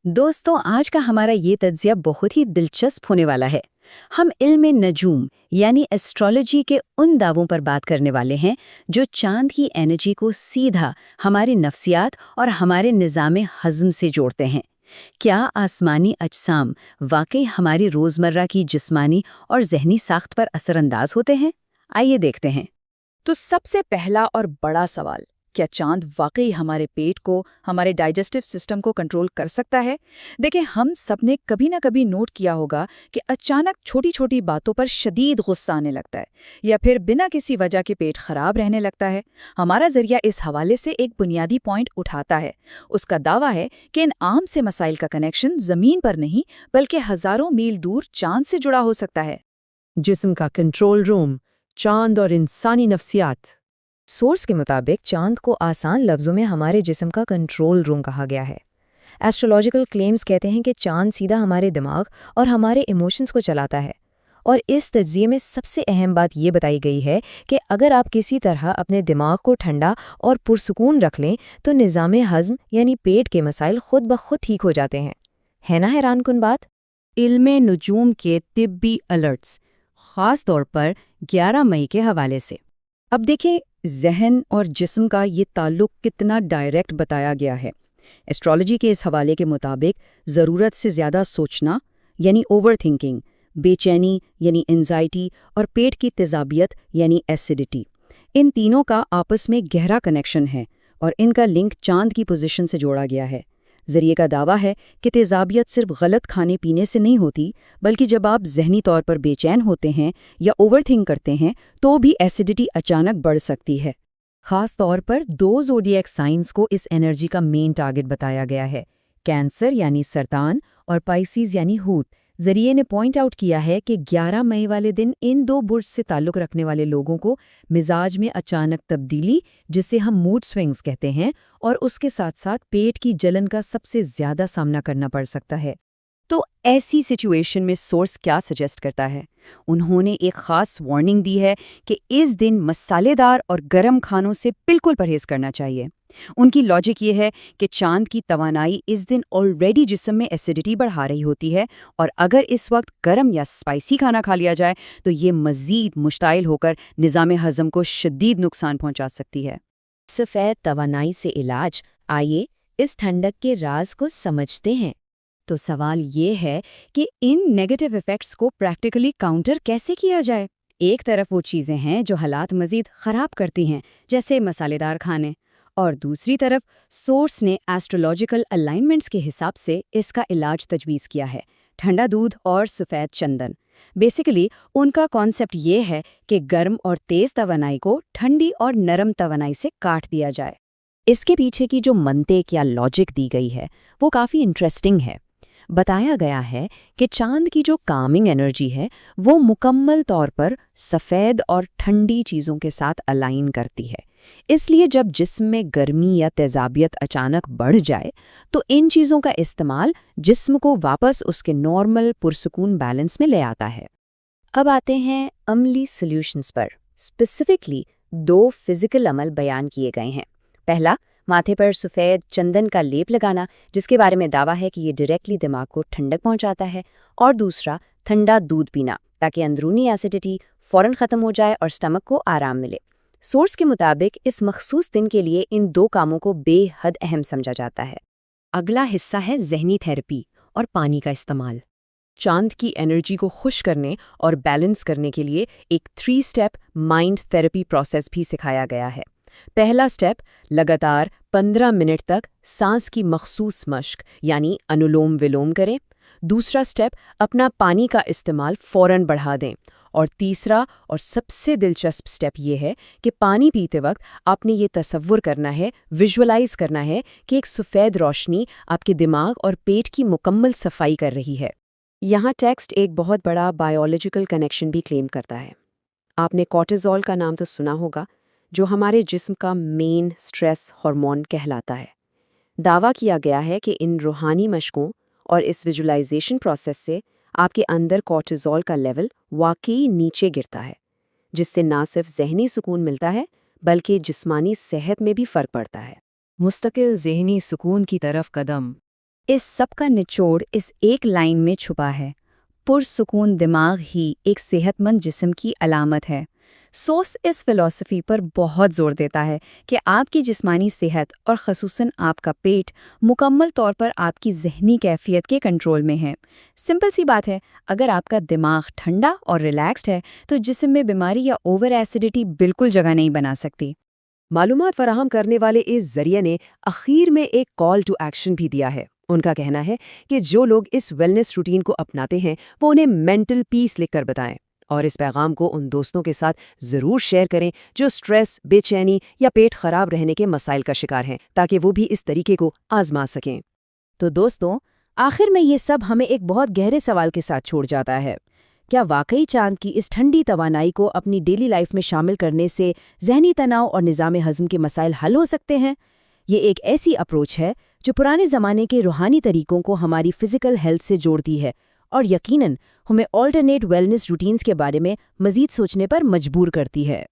दोस्तों, आज का हमारा ये तज्जिया बहुत ही दिलचस्प होने वाला है। हम इल्म नजूम यानी एस्ट्रोलॉजी के उन दावों पर बात करने वाले हैं जो चांद की एनर्जी को सीधा हमारी नफ्सियात और हमारे निज़ाम हज़म से जोड़ते हैं। क्या आसमानी अजसाम वाकई हमारी रोज़मर्रा की जिस्मानी और जहनी साख्त पर असरअंदाज होते हैं? आइए देखते हैं। तो सबसे पहला और बड़ा सवाल, क्या चांद वाकई हमारे पेट को, हमारे डाइजेस्टिव सिस्टम को कंट्रोल कर सकता है? देखिए, हम सबने कभी ना कभी नोट किया होगा कि अचानक छोटी छोटी बातों पर शदीद गुस्सा आने लगता है या फिर बिना किसी वजह के पेट खराब रहने लगता है। हमारा जरिया इस हवाले से एक बुनियादी पॉइंट उठाता है। उसका दावा है कि इन आम से मसाइल का कनेक्शन जमीन पर नहीं बल्कि हजारों मील दूर चांद से जुड़ा हो सकता है। जिस्म का कंट्रोल रूम, चांद और इंसानी नफ्सियात। सोर्स के मुताबिक चांद को आसान लफ्ज़ों में हमारे जिस्म का कंट्रोल रूम कहा गया है। एस्ट्रोलॉजिकल क्लेम्स कहते हैं कि चांद सीधा हमारे दिमाग और हमारे इमोशंस को चलाता है। और इस तज्जिए में सबसे अहम बात ये बताई गई है कि अगर आप किसी तरह अपने दिमाग को ठंडा और पुरसुकून रख लें तो निज़ाम हज़म यानी पेट के मसाइल खुद ब खुद ठीक हो जाते हैं। है ना हैरान कुन बात? इल्म नजूम के तिब्बी अलर्ट्स, ख़ास तौर पर 11 मई के हवाले से। अब देखें, जहन और जिस्म का ये ताल्लुक कितना डायरेक्ट बताया गया है। एस्ट्रोलॉजी के इस हवाले के मुताबिक ज़रूरत से ज़्यादा सोचना यानी ओवर थिंकिंग, बेचैनी यानी एंजाइटी और पेट की तेज़ाबियत यानी एसिडिटी, इन तीनों का आपस में गहरा कनेक्शन है और इनका लिंक चांद की पोजीशन से जोड़ा गया है। ज़रिए का दावा है कि तेज़ाबियत सिर्फ गलत खाने पीने से नहीं होती, बल्कि जब आप ज़हनी तौर पर बेचैन होते हैं या ओवरथिंक करते हैं तो भी एसिडिटी अचानक बढ़ सकती है। खास तौर पर 2 ज़ोडिएक साइंस को इस एनर्जी का मेन टारगेट बताया गया है, कैंसर यानी सरतान और पाइसीज यानी हूत। जरिए ने पॉइंट आउट किया है कि 11 मई वाले दिन इन 2 बुर्ज से ताल्लुक़ रखने वाले लोगों को मिजाज में अचानक तब्दीली, जिसे हम मूड स्विंग्स कहते हैं, और उसके साथ साथ पेट की जलन का सबसे ज़्यादा सामना करना पड़ सकता है। तो ऐसी सिचुएशन में सोर्स क्या सजेस्ट करता है? उन्होंने एक ख़ास वार्निंग दी है कि इस दिन मसालेदार और गर्म खानों से बिल्कुल परहेज करना चाहिए। उनकी लॉजिक ये है कि चांद की तवानाई इस दिन ऑलरेडी जिस्म में एसिडिटी बढ़ा रही होती है और अगर इस वक्त गर्म या स्पाइसी खाना खा लिया जाए तो ये मज़ीद मुश्ताइल होकर निज़ाम हज़म को शदीद नुकसान पहुंचा सकती है। सफ़ेद तवानाई से इलाज, आइए इस ठंडक के राज को समझते हैं। तो सवाल ये है कि इन नेगेटिव इफ़ेक्ट्स को प्रैक्टिकली काउंटर कैसे किया जाए? एक तरफ वो चीज़ें हैं जो हालात मज़ीद ख़राब करती हैं, जैसे मसालेदार खाने, और दूसरी तरफ सोर्स ने एस्ट्रोलॉजिकल अलाइनमेंट्स के हिसाब से इसका इलाज तजवीज़ किया है, ठंडा दूध और सफ़ेद चंदन। बेसिकली उनका कॉन्सेप्ट ये है कि गर्म और तेज़ तवानाई को ठंडी और नरम तवानाई से काट दिया जाए। इसके पीछे की जो मंतिक या लॉजिक दी गई है वो काफ़ी इंटरेस्टिंग है। बताया गया है कि चांद की जो कामिंग एनर्जी है वो मुकम्मल तौर पर सफ़ेद और ठंडी चीज़ों के साथ अलाइन करती है। इसलिए जब जिस्म में गर्मी या तेज़ाबियत अचानक बढ़ जाए तो इन चीज़ों का इस्तेमाल जिस्म को वापस उसके नॉर्मल पुरसुकून बैलेंस में ले आता है। अब आते हैं अमली सॉल्यूशंस पर। स्पेसिफिकली 2 फिजिकल अमल बयान किए गए हैं। पहला, माथे पर सफ़ेद चंदन का लेप लगाना, जिसके बारे में दावा है कि ये डायरेक्टली दिमाग को ठंडक पहुंचाता है। और दूसरा, ठंडा दूध पीना, ताकि अंदरूनी एसिडिटी फ़ौरन ख़त्म हो जाए और स्टमक को आराम मिले। सोर्स के मुताबिक इस मखसूस दिन के लिए इन 2 कामों को बेहद अहम समझा जाता है। अगला हिस्सा है ज़हनी थेरेपी और पानी का इस्तेमाल। चांद की एनर्जी को खुश करने और बैलेंस करने के लिए एक 3 स्टेप माइंड थेरेपी प्रोसेस भी सिखाया गया है। पहला स्टेप, लगातार 15 मिनट तक सांस की मखसूस मश्क यानी अनुलोम विलोम करें। दूसरा स्टेप, अपना पानी का इस्तेमाल फ़ौरन बढ़ा दें। और तीसरा और सबसे दिलचस्प स्टेप ये है कि पानी पीते वक्त आपने ये तसव्वुर करना है, विजुअलाइज करना है कि एक सफ़ेद रोशनी आपके दिमाग और पेट की मुकम्मल सफाई कर रही है। यहाँ टेक्स्ट एक बहुत बड़ा बायोलॉजिकल कनेक्शन भी क्लेम करता है। आपने कॉर्टिज़ोल का नाम तो सुना होगा, जो हमारे जिस्म का मेन स्ट्रेस हार्मोन कहलाता है। दावा किया गया है कि इन रूहानी मशकों और इस विजुअलाइजेशन प्रोसेस से आपके अंदर कॉर्टिज़ोल का लेवल वाकई नीचे गिरता है, जिससे ना सिर्फ ज़हनी सुकून मिलता है बल्कि जिस्मानी सेहत में भी फ़र्क पड़ता है। मुस्तकिल ज़हनी सुकून की तरफ कदम। इस सब का निचोड़ इस एक लाइन में छुपा है। पुरसुकून दिमाग ही एक सेहतमंद जिस्म की अलामत है। सोस इस फिलॉसफी पर बहुत जोर देता है कि आपकी जिस्मानी सेहत और ख़ुसूसन आपका पेट मुकम्मल तौर पर आपकी ज़हनी कैफियत के कंट्रोल में है। सिंपल सी बात है, अगर आपका दिमाग ठंडा और रिलैक्स्ड है तो जिस्म में बीमारी या ओवर एसिडिटी बिल्कुल जगह नहीं बना सकती। मालूमात फराहम करने वाले इस जरिए ने आखिर में एक कॉल टू एक्शन भी दिया है। उनका कहना है कि जो लोग इस वेलनेस रूटीन को अपनाते हैं वो उन्हें मेंटल पीस लिखकर बताएं और इस पैगाम को उन दोस्तों के साथ ज़रूर शेयर करें जो स्ट्रेस, बेचैनी या पेट खराब रहने के मसाइल का शिकार हैं, ताकि वो भी इस तरीके को आजमा सकें। तो दोस्तों, आखिर में ये सब हमें एक बहुत गहरे सवाल के साथ छोड़ जाता है। क्या वाकई चांद की इस ठंडी तवानाई को अपनी डेली लाइफ में शामिल करने से ज़हनी तनाव और निज़ाम हज़म के मसाइल हल हो सकते हैं? ये एक ऐसी अप्रोच है जो पुराने ज़माने के रूहानी तरीकों को हमारी फ़िज़िकल हेल्थ से जोड़ती है और यकीनन हमें ऑल्टरनेट वेलनेस रूटीन्स के बारे में मज़ीद सोचने पर मजबूर करती है।